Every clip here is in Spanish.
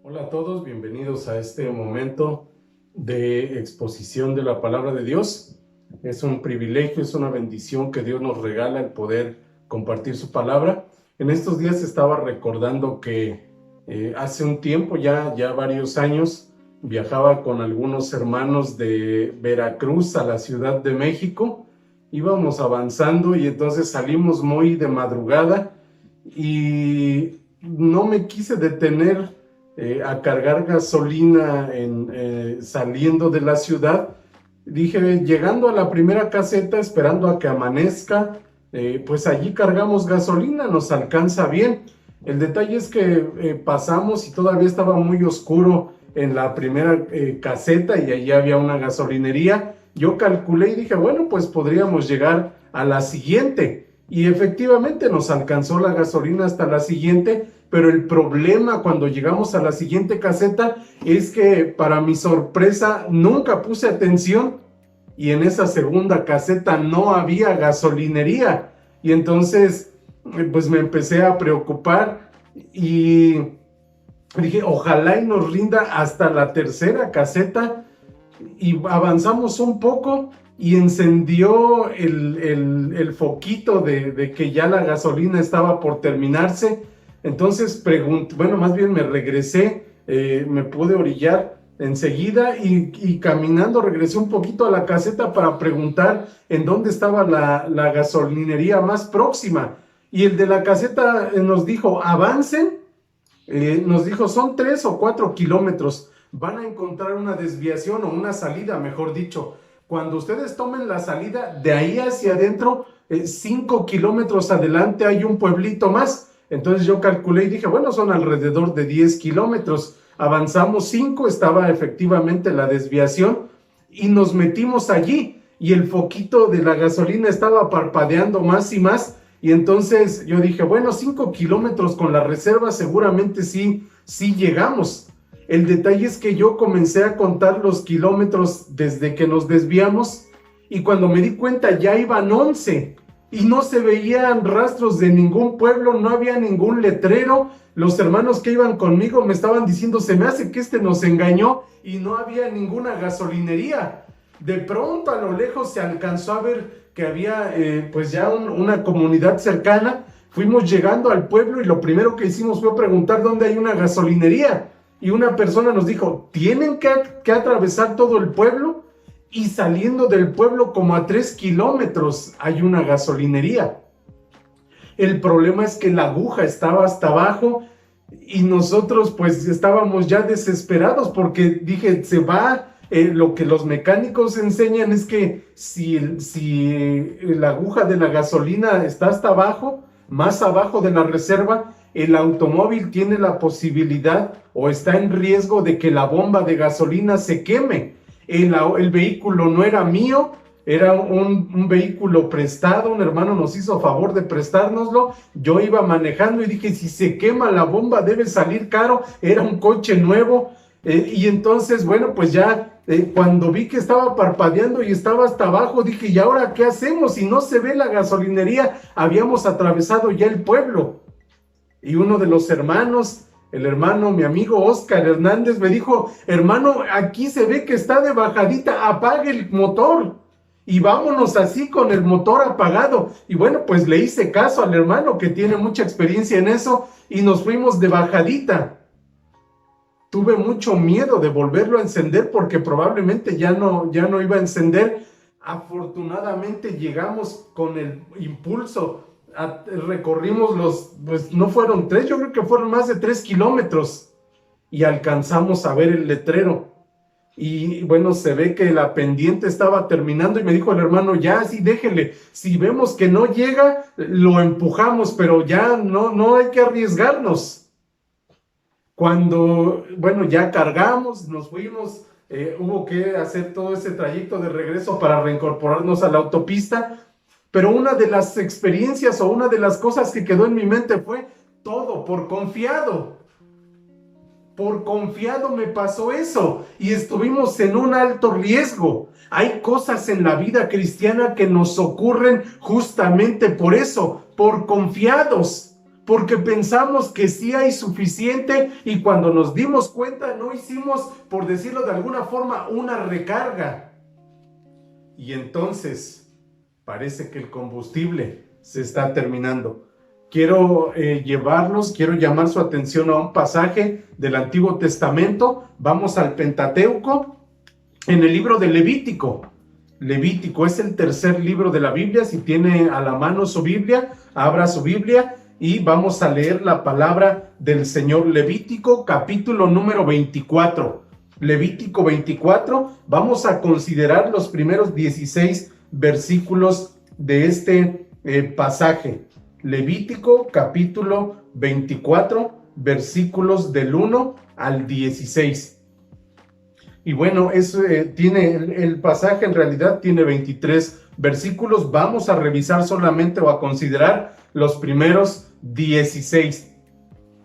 Hola a todos, bienvenidos a este momento de exposición de la palabra de Dios. Es un privilegio, es una bendición que Dios nos regala el poder compartir su palabra. En estos días estaba recordando que hace un tiempo, ya varios años, viajaba con algunos hermanos de Veracruz a la Ciudad de México. Íbamos avanzando y entonces salimos muy de madrugada y no me quise detener a cargar gasolina saliendo de la ciudad. Dije, llegando a la primera caseta, esperando a que amanezca, pues allí cargamos gasolina, nos alcanza bien. El detalle es que pasamos y todavía estaba muy oscuro en la primera caseta y allí había una gasolinería. Yo calculé y dije, bueno, pues podríamos llegar a la siguiente. Y efectivamente nos alcanzó la gasolina hasta la siguiente, pero el problema cuando llegamos a la siguiente caseta es que, para mi sorpresa, nunca puse atención y en esa segunda caseta no había gasolinería. Y entonces, pues me empecé a preocupar y dije, ojalá y nos rinda hasta la tercera caseta. Y avanzamos un poco y encendió el foquito de que ya la gasolina estaba por terminarse. Entonces más bien me regresé, me pude orillar enseguida y caminando regresé un poquito a la caseta para preguntar en dónde estaba la gasolinería más próxima. Y el de la caseta nos dijo, avancen, nos dijo, son 3 o 4 kilómetros. Van a encontrar una desviación o una salida, mejor dicho. Cuando ustedes tomen la salida, de ahí hacia adentro, 5 kilómetros adelante hay un pueblito más. Entonces yo calculé y dije, bueno, son alrededor de 10 kilómetros. Avanzamos 5, estaba efectivamente la desviación y nos metimos allí. Y el foquito de la gasolina estaba parpadeando más y más. Y entonces yo dije, bueno, 5 kilómetros con la reserva seguramente sí llegamos. El detalle es que yo comencé a contar los kilómetros desde que nos desviamos y cuando me di cuenta ya iban 11 y no se veían rastros de ningún pueblo, no había ningún letrero. Los hermanos que iban conmigo me estaban diciendo, se me hace que nos engañó y no había ninguna gasolinería. De pronto a lo lejos se alcanzó a ver que había pues ya una comunidad cercana. Fuimos llegando al pueblo y lo primero que hicimos fue preguntar dónde hay una gasolinería. Y una persona nos dijo, tienen que atravesar todo el pueblo y saliendo del pueblo como a 3 kilómetros hay una gasolinería. El problema es que la aguja estaba hasta abajo y nosotros pues estábamos ya desesperados porque dije, se va. Lo que los mecánicos enseñan es que si la aguja de la gasolina está hasta abajo, más abajo de la reserva, el automóvil tiene la posibilidad o está en riesgo de que la bomba de gasolina se queme. El vehículo no era mío, era un vehículo prestado, un hermano nos hizo favor de prestárnoslo. Yo iba manejando y dije, si se quema la bomba debe salir caro, era un coche nuevo. Y entonces, bueno, pues ya cuando vi que estaba parpadeando y estaba hasta abajo, dije, ¿y ahora qué hacemos? Si no se ve la gasolinería, habíamos atravesado ya el pueblo. Y uno de los hermanos, mi amigo Oscar Hernández, me dijo, hermano, aquí se ve que está de bajadita, apague el motor y vámonos así con el motor apagado. Y bueno, pues le hice caso al hermano que tiene mucha experiencia en eso y nos fuimos de bajadita. Tuve mucho miedo de volverlo a encender porque probablemente ya no iba a encender. Afortunadamente llegamos con el impulso, recorrimos pues no fueron 3, yo creo que fueron más de 3 kilómetros y alcanzamos a ver el letrero. Y bueno, se ve que la pendiente estaba terminando y me dijo el hermano, ya, sí, déjele, si vemos que no llega, lo empujamos, pero ya no hay que arriesgarnos. Cuando, bueno, ya cargamos, nos fuimos, hubo que hacer todo ese trayecto de regreso para reincorporarnos a la autopista, pero una de las experiencias o una de las cosas que quedó en mi mente fue todo por confiado. Por confiado me pasó eso y estuvimos en un alto riesgo. Hay cosas en la vida cristiana que nos ocurren justamente por eso, por confiados. porque pensamos que sí hay suficiente y cuando nos dimos cuenta no hicimos, por decirlo de alguna forma, una recarga. Y entonces parece que el combustible se está terminando. Quiero llamar su atención a un pasaje del Antiguo Testamento. Vamos al Pentateuco, en el libro de Levítico. Levítico es el tercer libro de la Biblia. Si tiene a la mano su Biblia, abra su Biblia y vamos a leer la palabra del Señor. Levítico, capítulo número 24. Levítico 24, vamos a considerar los primeros 16 versículos de este pasaje. Levítico, capítulo 24, versículos del 1 al 16. Y bueno, el pasaje en realidad tiene 23 versículos. Vamos a revisar solamente o a considerar los primeros 16.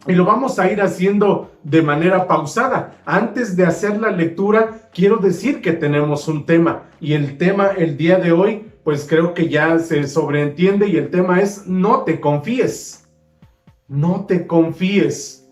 Y lo vamos a ir haciendo de manera pausada. Antes de hacer la lectura, quiero decir que tenemos un tema. Y el tema el día de hoy, pues creo que ya se sobreentiende. Y el tema es: no te confíes. No te confíes.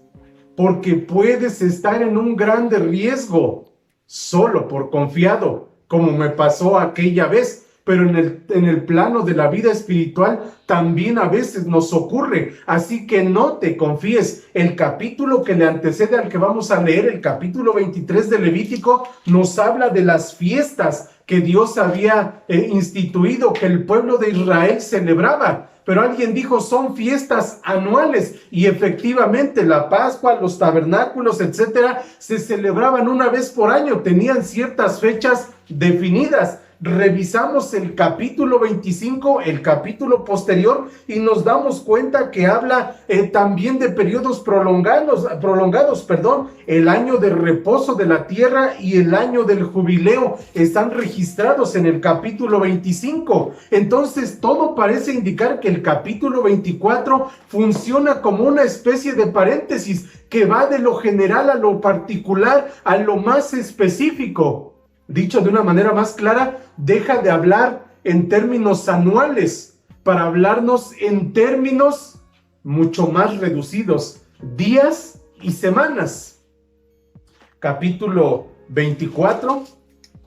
Porque puedes estar en un grande riesgo solo por confiado, como me pasó aquella vez. Pero en el plano de la vida espiritual también a veces nos ocurre. Así que no te confíes. El capítulo que le antecede al que vamos a leer, el capítulo 23 de Levítico, nos habla de las fiestas que Dios había instituido, que el pueblo de Israel celebraba. Pero alguien dijo, son fiestas anuales, y efectivamente la Pascua, los tabernáculos, etcétera, se celebraban una vez por año, tenían ciertas fechas definidas. Revisamos el capítulo 25, el capítulo posterior, y nos damos cuenta que habla también de periodos prolongados, el año de reposo de la tierra y el año del jubileo están registrados en el capítulo 25. Entonces todo parece indicar que el capítulo 24 funciona como una especie de paréntesis que va de lo general a lo particular, a lo más específico. Dicho de una manera más clara, deja de hablar en términos anuales para hablarnos en términos mucho más reducidos, días y semanas. Capítulo 24,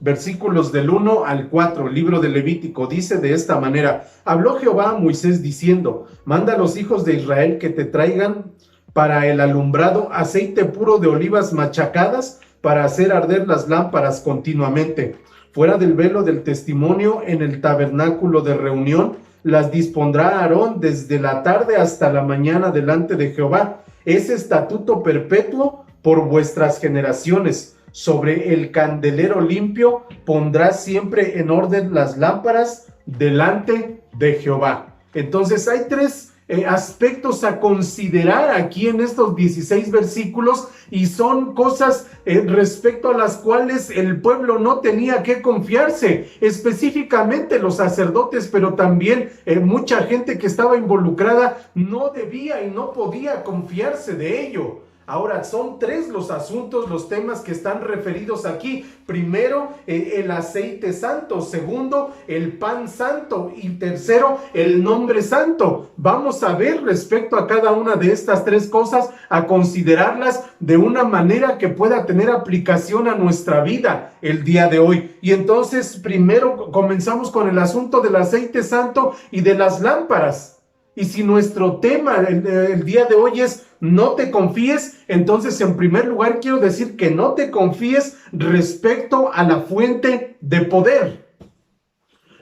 versículos del 1 al 4, libro de Levítico, dice de esta manera: habló Jehová a Moisés diciendo, manda a los hijos de Israel que te traigan para el alumbrado aceite puro de olivas machacadas, para hacer arder las lámparas continuamente. Fuera del velo del testimonio, en el tabernáculo de reunión, las dispondrá Aarón desde la tarde hasta la mañana delante de Jehová. Es estatuto perpetuo por vuestras generaciones. Sobre el candelero limpio pondrá siempre en orden las lámparas delante de Jehová. Entonces hay tres aspectos a considerar aquí en estos 16 versículos, y son cosas respecto a las cuales el pueblo no tenía que confiarse, específicamente los sacerdotes, pero también mucha gente que estaba involucrada no debía y no podía confiarse de ello. Ahora, son tres los asuntos, los temas que están referidos aquí. Primero, el aceite santo. Segundo, el pan santo. Y tercero, el nombre santo. Vamos a ver respecto a cada una de estas tres cosas, a considerarlas de una manera que pueda tener aplicación a nuestra vida el día de hoy. Y entonces, primero comenzamos con el asunto del aceite santo y de las lámparas. Y si nuestro tema el día de hoy es no te confíes, entonces en primer lugar quiero decir que no te confíes respecto a la fuente de poder.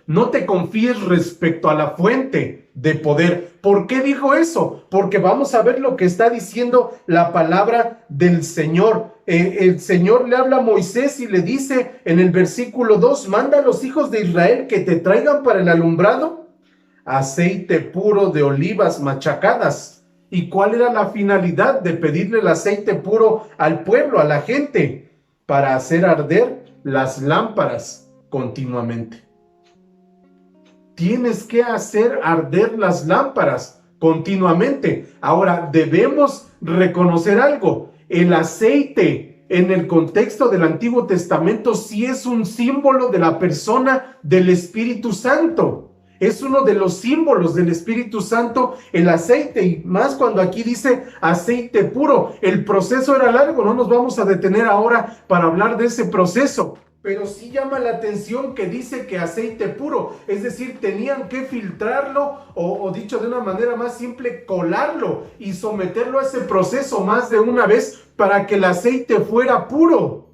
No te confíes respecto a la fuente de poder. ¿Por qué dijo eso? Porque vamos a ver lo que está diciendo la palabra del Señor. El Señor le habla a Moisés y le dice en el versículo 2, manda a los hijos de Israel que te traigan para el alumbrado aceite puro de olivas machacadas. ¿Y cuál era la finalidad de pedirle el aceite puro al pueblo, a la gente? Para hacer arder las lámparas continuamente. Tienes que hacer arder las lámparas continuamente. Ahora, debemos reconocer algo. El aceite en el contexto del Antiguo Testamento sí es un símbolo de la persona del Espíritu Santo. Es uno de los símbolos del Espíritu Santo, el aceite, y más cuando aquí dice aceite puro. El proceso era largo, no nos vamos a detener ahora para hablar de ese proceso, pero sí llama la atención que dice que aceite puro, es decir, tenían que filtrarlo o dicho de una manera más simple, colarlo y someterlo a ese proceso más de una vez para que el aceite fuera puro.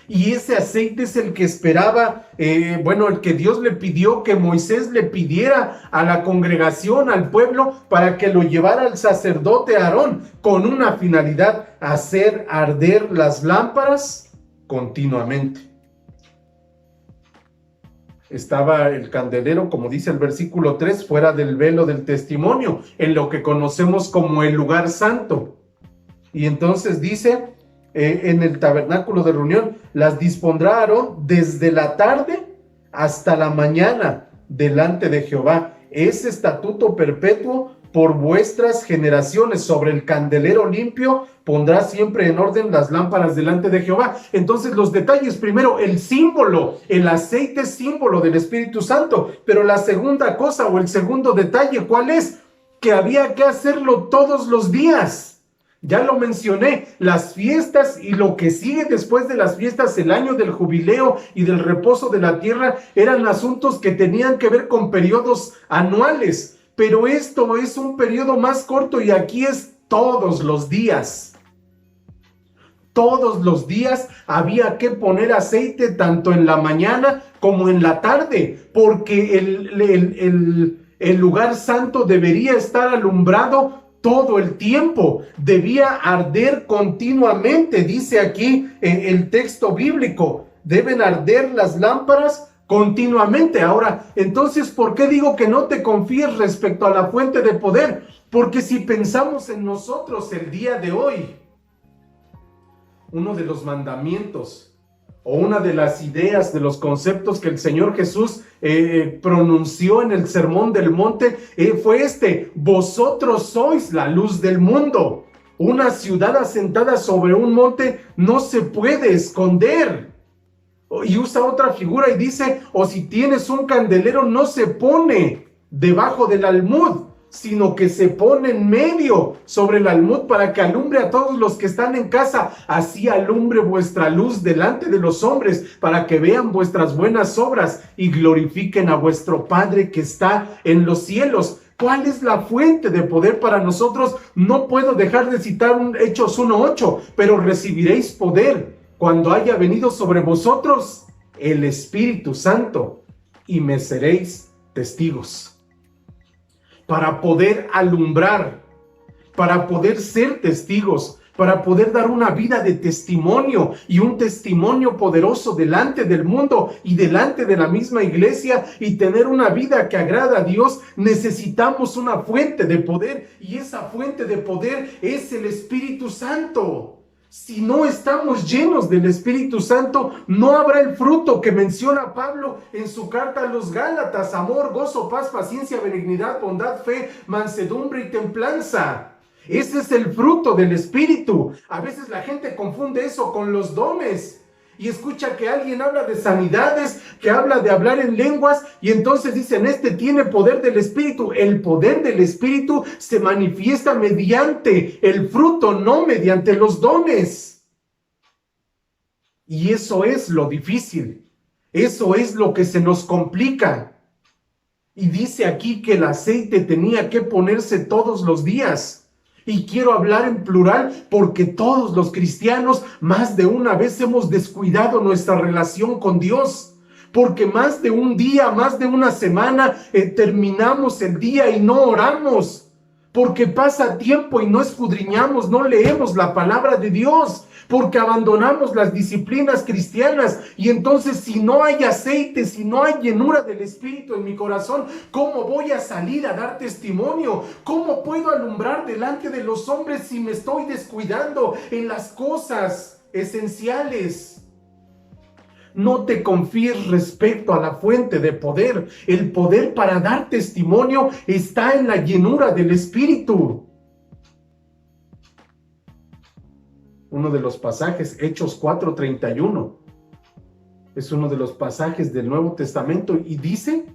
Y ese aceite es el que esperaba, el que Dios le pidió, que Moisés le pidiera a la congregación, al pueblo, para que lo llevara al sacerdote Aarón, con una finalidad: hacer arder las lámparas continuamente. Estaba el candelero, como dice el versículo 3, fuera del velo del testimonio, en lo que conocemos como el lugar santo. Y entonces dice, en el tabernáculo de reunión, las dispondrá Aarón desde la tarde hasta la mañana delante de Jehová. Es estatuto perpetuo por vuestras generaciones. Sobre el candelero limpio pondrá siempre en orden las lámparas delante de Jehová. Entonces, los detalles: primero, el símbolo, el aceite es símbolo del Espíritu Santo, pero la segunda cosa o el segundo detalle, ¿cuál es? Que había que hacerlo todos los días. Ya lo mencioné, las fiestas y lo que sigue después de las fiestas, el año del jubileo y del reposo de la tierra, eran asuntos que tenían que ver con periodos anuales, pero esto es un periodo más corto y aquí es todos los días. Todos los días había que poner aceite tanto en la mañana como en la tarde, porque el lugar santo debería estar alumbrado todo el tiempo, debía arder continuamente. Dice aquí el texto bíblico, deben arder las lámparas continuamente. Ahora, entonces, ¿por qué digo que no te confíes respecto a la fuente de poder? Porque si pensamos en nosotros el día de hoy, uno de los mandamientos o una de las ideas, de los conceptos que el Señor Jesús pronunció en el Sermón del Monte fue este: vosotros sois la luz del mundo. Una ciudad asentada sobre un monte no se puede esconder. Y usa otra figura y dice: o si tienes un candelero, no se pone debajo del almud, sino que se pone en medio sobre el almud para que alumbre a todos los que están en casa. Así alumbre vuestra luz delante de los hombres, para que vean vuestras buenas obras y glorifiquen a vuestro Padre que está en los cielos. ¿Cuál es la fuente de poder para nosotros? No puedo dejar de citar Hechos 1:8, pero recibiréis poder cuando haya venido sobre vosotros el Espíritu Santo y me seréis testigos. Para poder alumbrar, para poder ser testigos, para poder dar una vida de testimonio y un testimonio poderoso delante del mundo y delante de la misma iglesia, y tener una vida que agrada a Dios, necesitamos una fuente de poder, y esa fuente de poder es el Espíritu Santo. Si no estamos llenos del Espíritu Santo, no habrá el fruto que menciona Pablo en su carta a los Gálatas: amor, gozo, paz, paciencia, benignidad, bondad, fe, mansedumbre y templanza. Ese es el fruto del Espíritu. A veces la gente confunde eso con los dones y escucha que alguien habla de sanidades, que habla de hablar en lenguas, y entonces dicen: este tiene poder del Espíritu. El poder del Espíritu se manifiesta mediante el fruto, no mediante los dones. Y eso es lo difícil, eso es lo que se nos complica. Y dice aquí que el aceite tenía que ponerse todos los días. Y quiero hablar en plural porque todos los cristianos más de una vez hemos descuidado nuestra relación con Dios. Porque más de un día, más de una semana, terminamos el día y no oramos. Porque pasa tiempo y no escudriñamos, no leemos la palabra de Dios. Porque abandonamos las disciplinas cristianas. Y entonces, si no hay aceite, si no hay llenura del Espíritu en mi corazón, ¿cómo voy a salir a dar testimonio? ¿Cómo puedo alumbrar delante de los hombres si me estoy descuidando en las cosas esenciales? No te confíes respecto a la fuente de poder. El poder para dar testimonio está en la llenura del Espíritu. Uno de los pasajes, Hechos 4:31, es uno de los pasajes del Nuevo Testamento y dice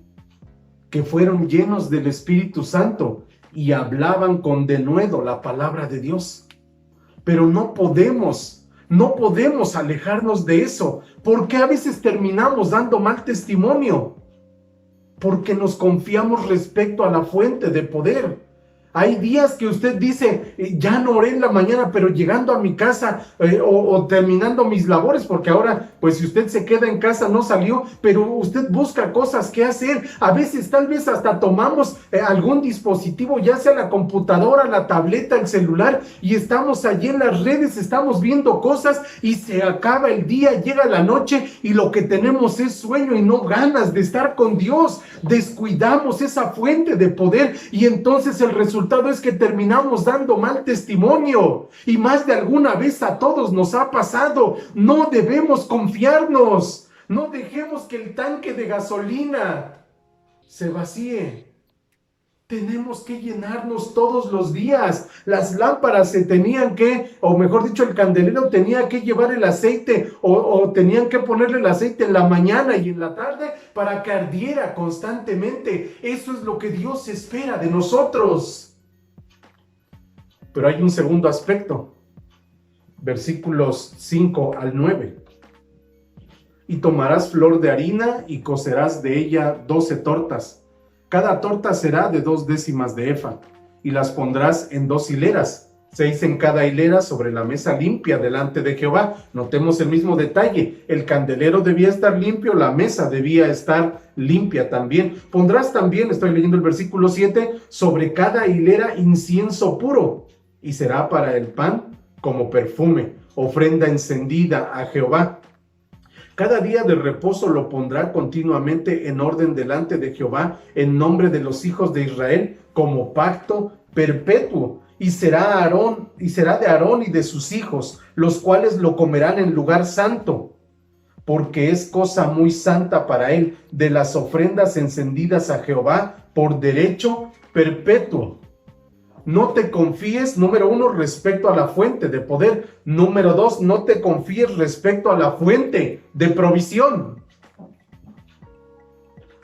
que fueron llenos del Espíritu Santo y hablaban con denuedo la palabra de Dios. Pero no podemos alejarnos de eso, porque a veces terminamos dando mal testimonio, porque nos confiamos respecto a la fuente de poder. Hay días que usted dice, ya no oré en la mañana, pero llegando a mi casa o terminando mis labores, porque ahora, pues si usted se queda en casa, no salió, pero usted busca cosas que hacer. A veces tal vez hasta tomamos algún dispositivo, ya sea la computadora, la tableta, el celular, y estamos allí en las redes, estamos viendo cosas y se acaba el día, llega la noche y lo que tenemos es sueño y no ganas de estar con Dios. Descuidamos esa fuente de poder y entonces el resultado es que terminamos dando mal testimonio, y más de alguna vez a todos nos ha pasado. No debemos confiarnos, no dejemos que el tanque de gasolina se vacíe. Tenemos que llenarnos todos los días. Las lámparas se tenían que, o mejor dicho, el candelero tenía que llevar el aceite o tenían que ponerle el aceite en la mañana y en la tarde para que ardiera constantemente. Eso es lo que Dios espera de nosotros. Pero hay un segundo aspecto. Versículos 5 al 9. Y tomarás flor de harina y cocerás de ella 12 tortas. Cada torta será de 2 décimas de efa, y las pondrás en 2 hileras, 6 en cada hilera sobre la mesa limpia delante de Jehová. Notemos el mismo detalle. El candelero debía estar limpio, la mesa debía estar limpia también. Pondrás también, estoy leyendo el versículo 7, sobre cada hilera incienso puro, y será para el pan como perfume, ofrenda encendida a Jehová. Cada día de reposo lo pondrá continuamente en orden delante de Jehová, en nombre de los hijos de Israel, como pacto perpetuo. Y será de Aarón y de sus hijos, los cuales lo comerán en lugar santo, porque es cosa muy santa para él, de las ofrendas encendidas a Jehová por derecho perpetuo. No te confíes, número 1, respecto a la fuente de poder. Número 2, no te confíes respecto a la fuente de provisión.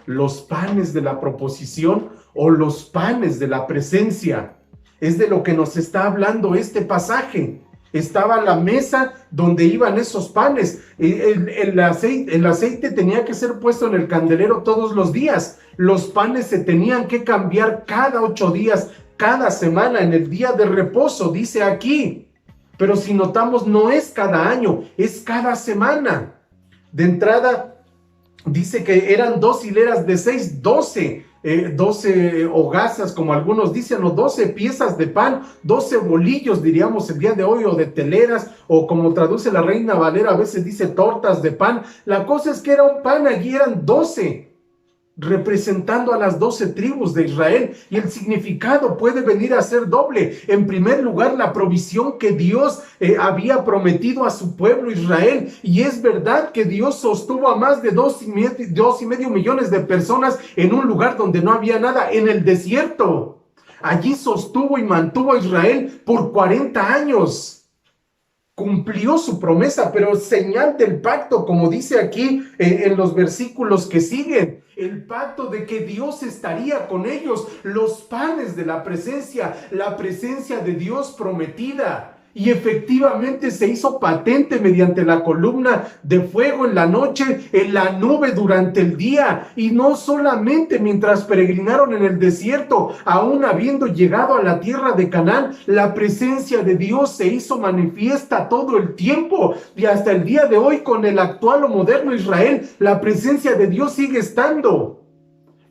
Los panes de la proposición o los panes de la presencia. Es de lo que nos está hablando este pasaje. Estaba la mesa donde iban esos panes. El aceite tenía que ser puesto en el candelero todos los días. Los panes se tenían que cambiar cada 8 días, cada semana, en el día de reposo, dice aquí. Pero si notamos, no es cada año, es cada semana. De entrada, dice que eran 2 hileras de 6, 12 hogazas, como algunos dicen, o 12 piezas de pan, 12 bolillos, diríamos el día de hoy, o de teleras, o como traduce la Reina Valera, a veces dice tortas de pan. La cosa es que era un pan, allí eran 12, representando a las 12 tribus de Israel, y el significado puede venir a ser doble. En primer lugar, la provisión que Dios había prometido a su pueblo Israel, y es verdad que Dios sostuvo a más de 2,5 millones de personas en un lugar donde no había nada, en el desierto. Allí sostuvo y mantuvo a Israel por 40 años. Cumplió su promesa, pero señal del pacto, como dice aquí en los versículos que siguen, el pacto de que Dios estaría con ellos, los panes de la presencia de Dios prometida. Y efectivamente se hizo patente mediante la columna de fuego en la noche, en la nube durante el día, y no solamente mientras peregrinaron en el desierto, aún habiendo llegado a la tierra de Canaán, la presencia de Dios se hizo manifiesta todo el tiempo, y hasta el día de hoy, con el actual o moderno Israel, la presencia de Dios sigue estando,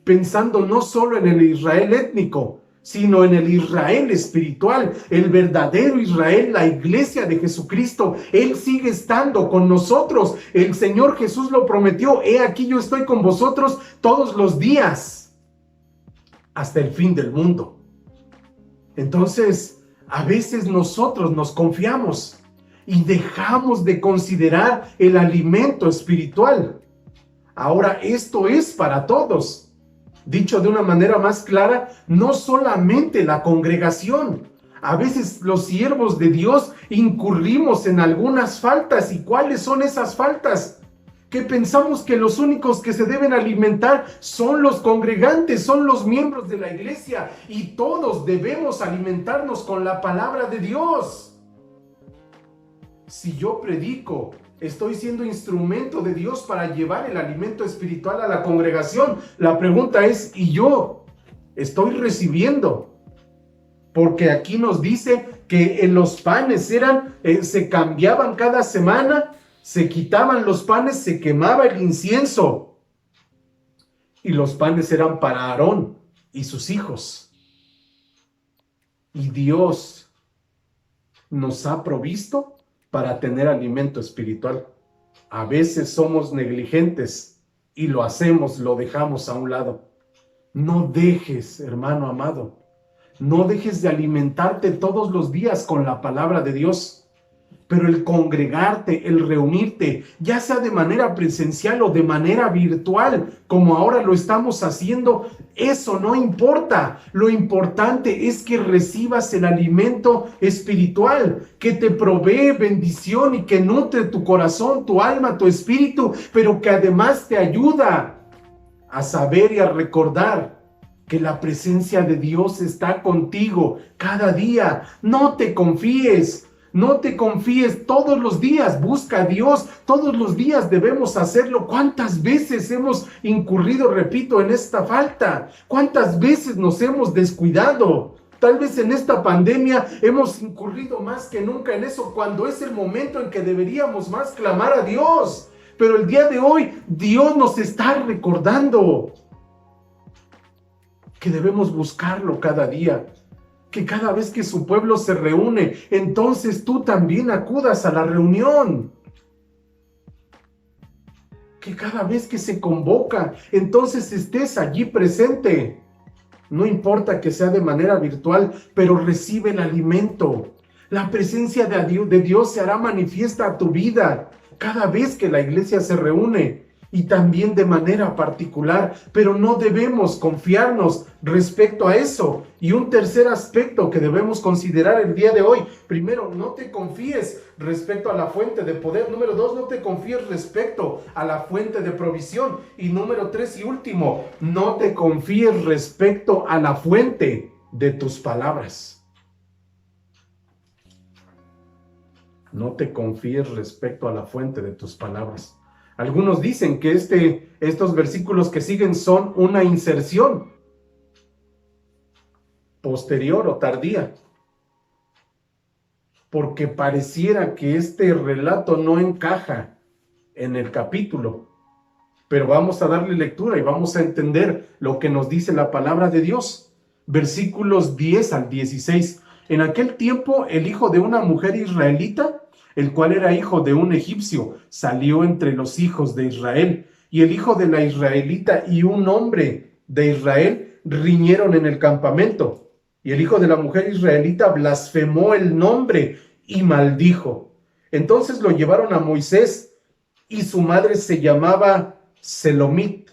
pensando no solo en el Israel étnico, sino en el Israel espiritual, el verdadero Israel, la iglesia de Jesucristo. Él sigue estando con nosotros. El Señor Jesús lo prometió: he aquí yo estoy con vosotros todos los días, hasta el fin del mundo. Entonces, a veces nosotros nos confiamos y dejamos de considerar el alimento espiritual. Ahora, esto es para todos. Dicho de una manera más clara, no solamente la congregación. A veces los siervos de Dios incurrimos en algunas faltas. ¿Y cuáles son esas faltas? que pensamos que los únicos que se deben alimentar son los congregantes, son los miembros de la iglesia, y todos debemos alimentarnos con la palabra de Dios. Si yo predico, estoy siendo instrumento de Dios para llevar el alimento espiritual a la congregación. La pregunta es, ¿y yo estoy recibiendo? Porque aquí nos dice que los panes se cambiaban cada semana, se quitaban los panes, se quemaba el incienso. Y los panes eran para Aarón y sus hijos. Y Dios nos ha provisto para tener alimento espiritual. A veces somos negligentes y lo dejamos a un lado. No dejes, hermano amado, no dejes de alimentarte todos los días con la palabra de Dios. Pero el congregarte, el reunirte, ya sea de manera presencial o de manera virtual, como ahora lo estamos haciendo, eso no importa. Lo importante es que recibas el alimento espiritual, que te provee bendición y que nutre tu corazón, tu alma, tu espíritu, pero que además te ayuda a saber y a recordar que la presencia de Dios está contigo cada día. No te confíes. No te confíes, todos los días busca a Dios, todos los días debemos hacerlo. ¿Cuántas veces hemos incurrido, repito, en esta falta? ¿Cuántas veces nos hemos descuidado? Tal vez en esta pandemia hemos incurrido más que nunca en eso, cuando es el momento en que deberíamos más clamar a Dios. Pero el día de hoy Dios nos está recordando que debemos buscarlo cada día. Que cada vez que su pueblo se reúne, entonces tú también acudas a la reunión. Que cada vez que se convoca, entonces estés allí presente. No importa que sea de manera virtual, pero recibe el alimento. La presencia de Dios se hará manifiesta a tu vida cada vez que la iglesia se reúne. Y también de manera particular, pero no debemos confiarnos respecto a eso. Y un tercer aspecto que debemos considerar el día de hoy: primero, no te confíes respecto a la fuente de poder. Número 2, no te confíes respecto a la fuente de provisión. Y número 3 y último, no te confíes respecto a la fuente de tus palabras. No te confíes respecto a la fuente de tus palabras. Algunos dicen que estos versículos que siguen son una inserción posterior o tardía, porque pareciera que este relato no encaja en el capítulo. Pero vamos a darle lectura y vamos a entender lo que nos dice la palabra de Dios. Versículos 10 al 16. En aquel tiempo, el hijo de una mujer israelita, el cual era hijo de un egipcio, salió entre los hijos de Israel, y el hijo de la israelita y un hombre de Israel riñeron en el campamento. Y el hijo de la mujer israelita blasfemó el nombre y maldijo. Entonces lo llevaron a Moisés, y su madre se llamaba Selomit,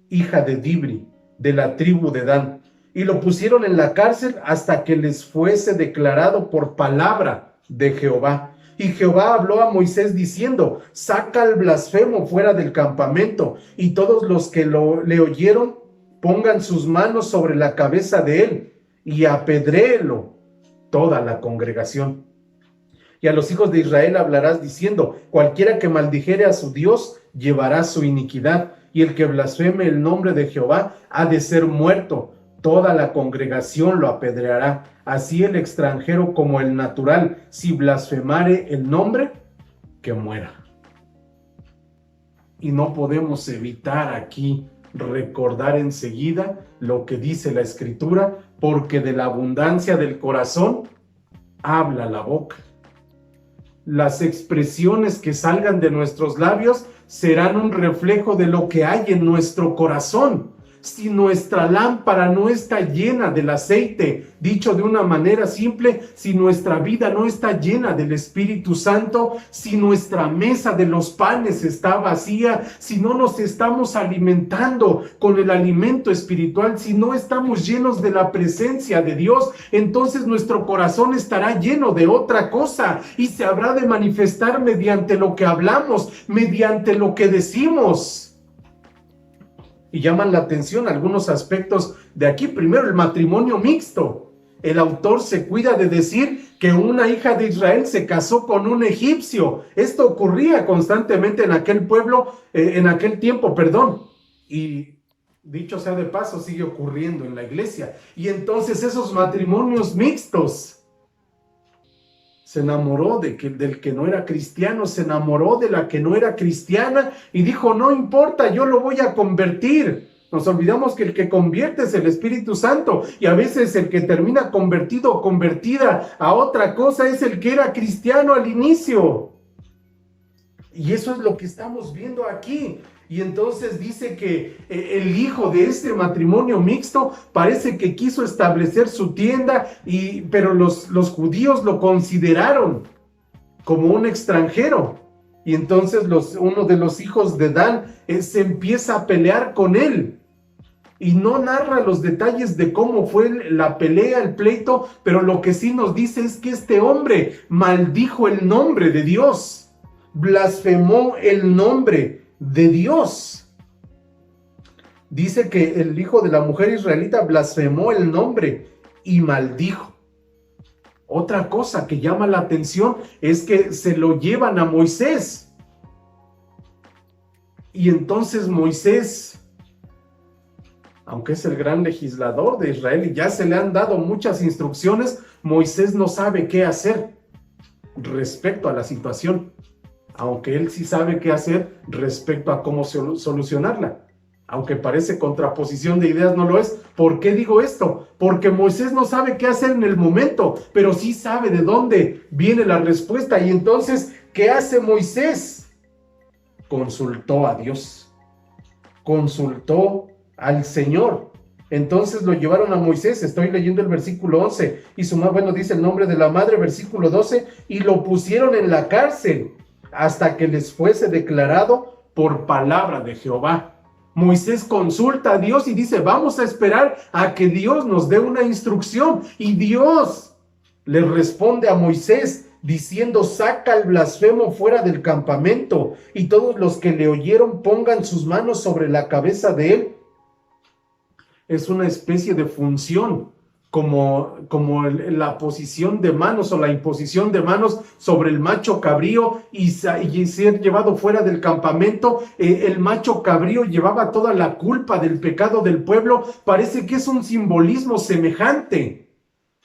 hija de Dibri, de la tribu de Dan. Y lo pusieron en la cárcel hasta que les fuese declarado por palabra de Jehová. Y Jehová habló a Moisés diciendo: saca al blasfemo fuera del campamento, y todos los que le oyeron pongan sus manos sobre la cabeza de él, y apedréelo toda la congregación. Y a los hijos de Israel hablarás diciendo: cualquiera que maldijere a su Dios llevará su iniquidad, y el que blasfeme el nombre de Jehová ha de ser muerto. Toda la congregación lo apedreará, así el extranjero como el natural, si blasfemare el nombre, que muera. Y no podemos evitar aquí recordar enseguida lo que dice la Escritura, porque de la abundancia del corazón habla la boca. Las expresiones que salgan de nuestros labios serán un reflejo de lo que hay en nuestro corazón. si nuestra lámpara no está llena del aceite, dicho de una manera simple, si nuestra vida no está llena del Espíritu Santo, si nuestra mesa de los panes está vacía, si no nos estamos alimentando con el alimento espiritual, si no estamos llenos de la presencia de Dios, entonces nuestro corazón estará lleno de otra cosa y se habrá de manifestar mediante lo que hablamos, mediante lo que decimos. Y llaman la atención algunos aspectos de aquí. Primero, el matrimonio mixto. El autor se cuida de decir que una hija de Israel se casó con un egipcio. Esto ocurría constantemente en aquel pueblo, en aquel tiempo, y dicho sea de paso, sigue ocurriendo en la iglesia. Y entonces esos matrimonios mixtos, se enamoró del que no era cristiano, se enamoró de la que no era cristiana y dijo, no importa, yo lo voy a convertir. Nos olvidamos que el que convierte es el Espíritu Santo, y a veces el que termina convertido o convertida a otra cosa es el que era cristiano al inicio. Y eso es lo que estamos viendo aquí. Y entonces dice que el hijo de este matrimonio mixto parece que quiso establecer su tienda, pero los judíos lo consideraron como un extranjero. Y entonces uno de los hijos de Dan se empieza a pelear con él. Y no narra los detalles de cómo fue la pelea, el pleito, pero lo que sí nos dice es que este hombre maldijo el nombre de Dios, blasfemó el nombre de Dios. Dice que el hijo de la mujer israelita blasfemó el nombre y maldijo. Otra cosa que llama la atención es que se lo llevan a Moisés. Y entonces Moisés, aunque es el gran legislador de Israel y ya se le han dado muchas instrucciones, Moisés no sabe qué hacer respecto a la situación, aunque él sí sabe qué hacer respecto a cómo solucionarla. Aunque parece contraposición de ideas, no lo es. ¿Por qué digo esto? Porque Moisés no sabe qué hacer en el momento, pero sí sabe de dónde viene la respuesta. Y entonces, ¿qué hace Moisés? Consultó a Dios, consultó al Señor. Entonces lo llevaron a Moisés, estoy leyendo el versículo 11, y dice el nombre de la madre, versículo 12, y lo pusieron en la cárcel hasta que les fuese declarado por palabra de Jehová. Moisés consulta a Dios y dice, vamos a esperar a que Dios nos dé una instrucción. Y Dios le responde a Moisés diciendo, saca al blasfemo fuera del campamento, y todos los que le oyeron pongan sus manos sobre la cabeza de él. Es una especie de función, como la posición de manos o la imposición de manos sobre el macho cabrío y ser llevado fuera del campamento. El macho cabrío llevaba toda la culpa del pecado del pueblo. Parece que es un simbolismo semejante,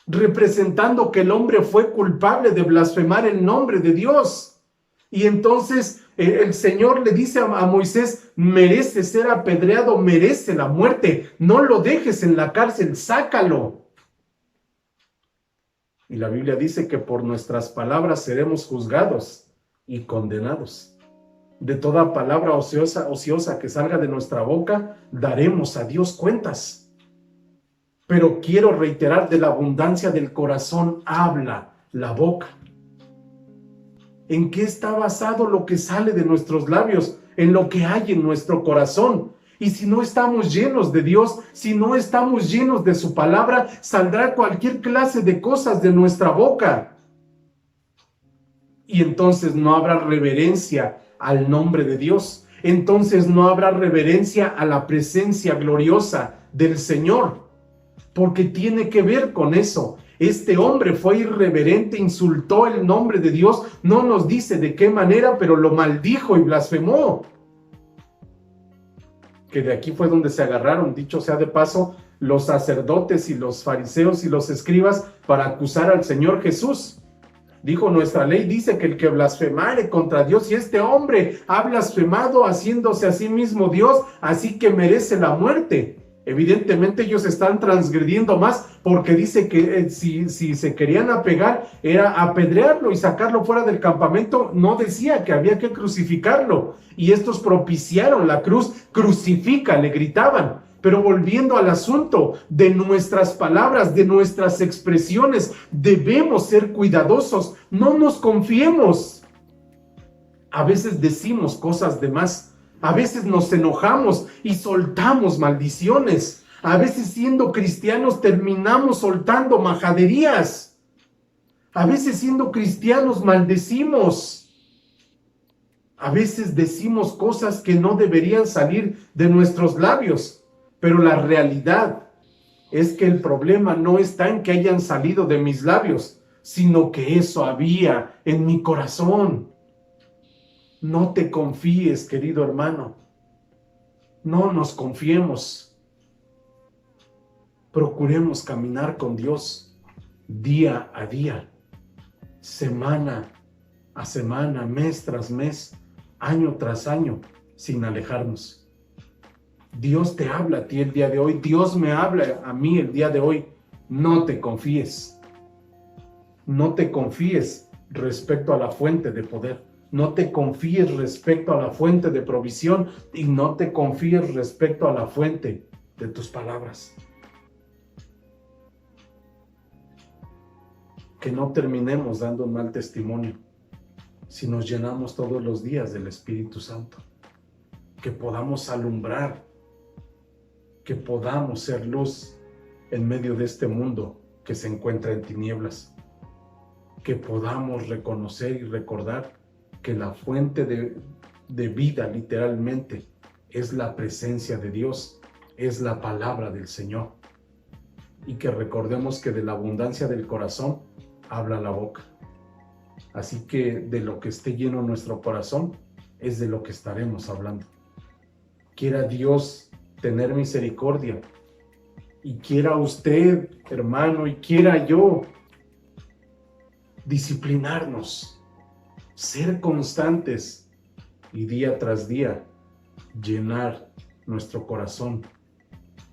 representando que el hombre fue culpable de blasfemar el nombre de Dios. Y entonces el Señor le dice a Moisés, merece ser apedreado, merece la muerte, no lo dejes en la cárcel, sácalo. Y la Biblia dice que por nuestras palabras seremos juzgados y condenados. De toda palabra ociosa que salga de nuestra boca, daremos a Dios cuentas. Pero quiero reiterar, de la abundancia del corazón habla la boca. ¿En qué está basado lo que sale de nuestros labios? En lo que hay en nuestro corazón. Y si no estamos llenos de Dios, si no estamos llenos de su palabra, saldrá cualquier clase de cosas de nuestra boca. Y entonces no habrá reverencia al nombre de Dios. Entonces no habrá reverencia a la presencia gloriosa del Señor. Porque tiene que ver con eso. Este hombre fue irreverente, insultó el nombre de Dios. No nos dice de qué manera, pero lo maldijo y blasfemó. Que de aquí fue donde se agarraron, dicho sea de paso, los sacerdotes y los fariseos y los escribas para acusar al Señor Jesús. Dijo, nuestra ley dice que el que blasfemare contra Dios, y este hombre ha blasfemado haciéndose a sí mismo Dios, así que merece la muerte. Evidentemente ellos están transgrediendo más, porque dice que si se querían apegar era apedrearlo y sacarlo fuera del campamento. No decía que había que crucificarlo, y estos propiciaron la cruz. Crucifica, le gritaban. Pero volviendo al asunto de nuestras palabras, de nuestras expresiones, debemos ser cuidadosos, no nos confiemos. A veces decimos cosas de más, a veces nos enojamos y soltamos maldiciones. A veces siendo cristianos terminamos soltando majaderías. A veces siendo cristianos maldecimos. A veces decimos cosas que no deberían salir de nuestros labios. Pero la realidad es que el problema no está en que hayan salido de mis labios, sino que eso había en mi corazón. No te confíes, querido hermano. No nos confiemos. Procuremos caminar con Dios día a día, semana a semana, mes tras mes, año tras año, sin alejarnos. Dios te habla a ti el día de hoy, Dios me habla a mí el día de hoy. No te confíes. No te confíes respecto a la fuente de poder. No te confíes respecto a la fuente de provisión y no te confíes respecto a la fuente de tus palabras. Que no terminemos dando un mal testimonio si nos llenamos todos los días del Espíritu Santo. Que podamos alumbrar, que podamos ser luz en medio de este mundo que se encuentra en tinieblas. Que podamos reconocer y recordar que la fuente de vida, literalmente, es la presencia de Dios, es la palabra del Señor. Y que recordemos que de la abundancia del corazón habla la boca. Así que de lo que esté lleno nuestro corazón es de lo que estaremos hablando. Quiera Dios tener misericordia y quiera usted, hermano, y quiera yo disciplinarnos, ser constantes y día tras día llenar nuestro corazón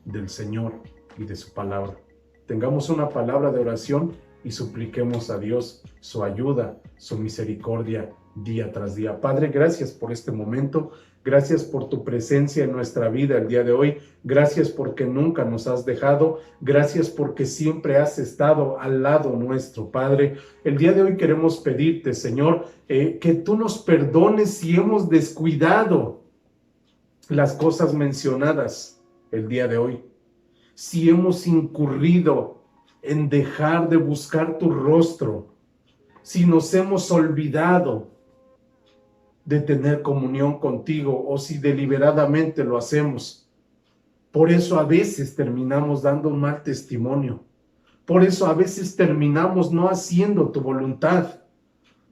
del Señor y de su palabra. Tengamos una palabra de oración y supliquemos a Dios su ayuda, su misericordia día tras día. Padre, gracias por este momento. Gracias por tu presencia en nuestra vida el día de hoy. Gracias porque nunca nos has dejado. Gracias porque siempre has estado al lado nuestro, Padre. El día de hoy queremos pedirte, Señor, que tú nos perdones si hemos descuidado las cosas mencionadas el día de hoy. Si hemos incurrido en dejar de buscar tu rostro. Si nos hemos olvidado de tener comunión contigo o si deliberadamente lo hacemos. Por eso a veces terminamos dando un mal testimonio. Por eso a veces terminamos no haciendo tu voluntad,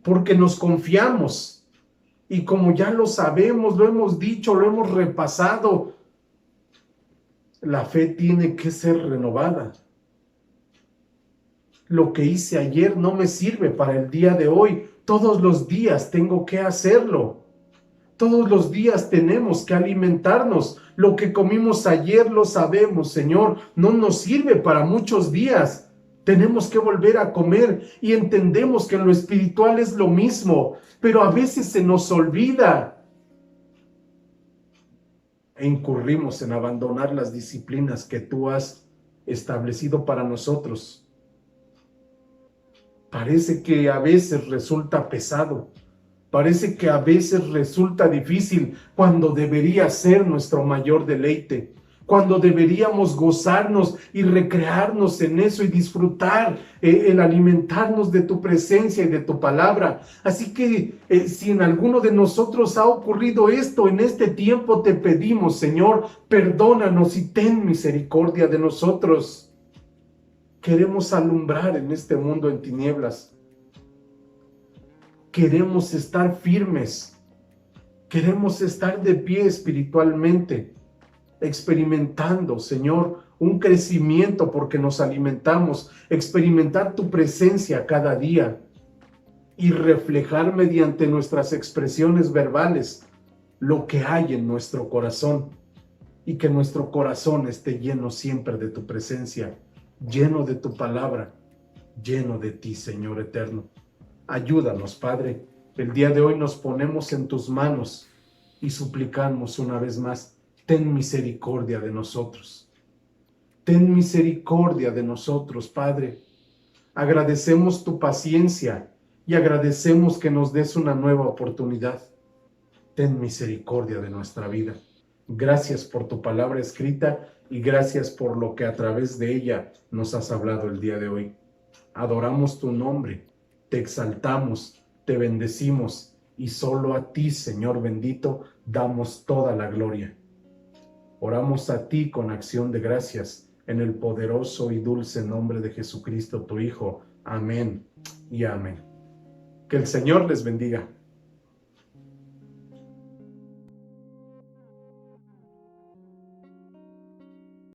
porque nos confiamos. Y como ya lo sabemos, lo hemos dicho, lo hemos repasado, la fe tiene que ser renovada. Lo que hice ayer no me sirve para el día de hoy. Todos los días tengo que hacerlo. Todos los días tenemos que alimentarnos. Lo que comimos ayer lo sabemos, Señor. No nos sirve para muchos días. Tenemos que volver a comer y entendemos que en lo espiritual es lo mismo, pero a veces se nos olvida e incurrimos en abandonar las disciplinas que tú has establecido para nosotros. Parece que a veces resulta pesado, parece que a veces resulta difícil cuando debería ser nuestro mayor deleite, cuando deberíamos gozarnos y recrearnos en eso y disfrutar el alimentarnos de tu presencia y de tu palabra. Así que si en alguno de nosotros ha ocurrido esto en este tiempo, te pedimos, Señor, perdónanos y ten misericordia de nosotros. Queremos alumbrar en este mundo en tinieblas. Queremos estar firmes. Queremos estar de pie espiritualmente, experimentando, Señor, un crecimiento porque nos alimentamos, experimentar tu presencia cada día y reflejar mediante nuestras expresiones verbales lo que hay en nuestro corazón y que nuestro corazón esté lleno siempre de tu presencia, lleno de tu palabra, lleno de ti, Señor eterno. Ayúdanos, Padre. El día de hoy nos ponemos en tus manos y suplicamos una vez más ten misericordia de nosotros. Ten misericordia de nosotros, Padre. Agradecemos tu paciencia y agradecemos que nos des una nueva oportunidad. Ten misericordia de nuestra vida. Gracias por tu palabra escrita y gracias por lo que a través de ella nos has hablado el día de hoy. Adoramos tu nombre, te exaltamos, te bendecimos y solo a ti, Señor bendito, damos toda la gloria. Oramos a ti con acción de gracias en el poderoso y dulce nombre de Jesucristo, tu Hijo. Amén y amén. Que el Señor les bendiga.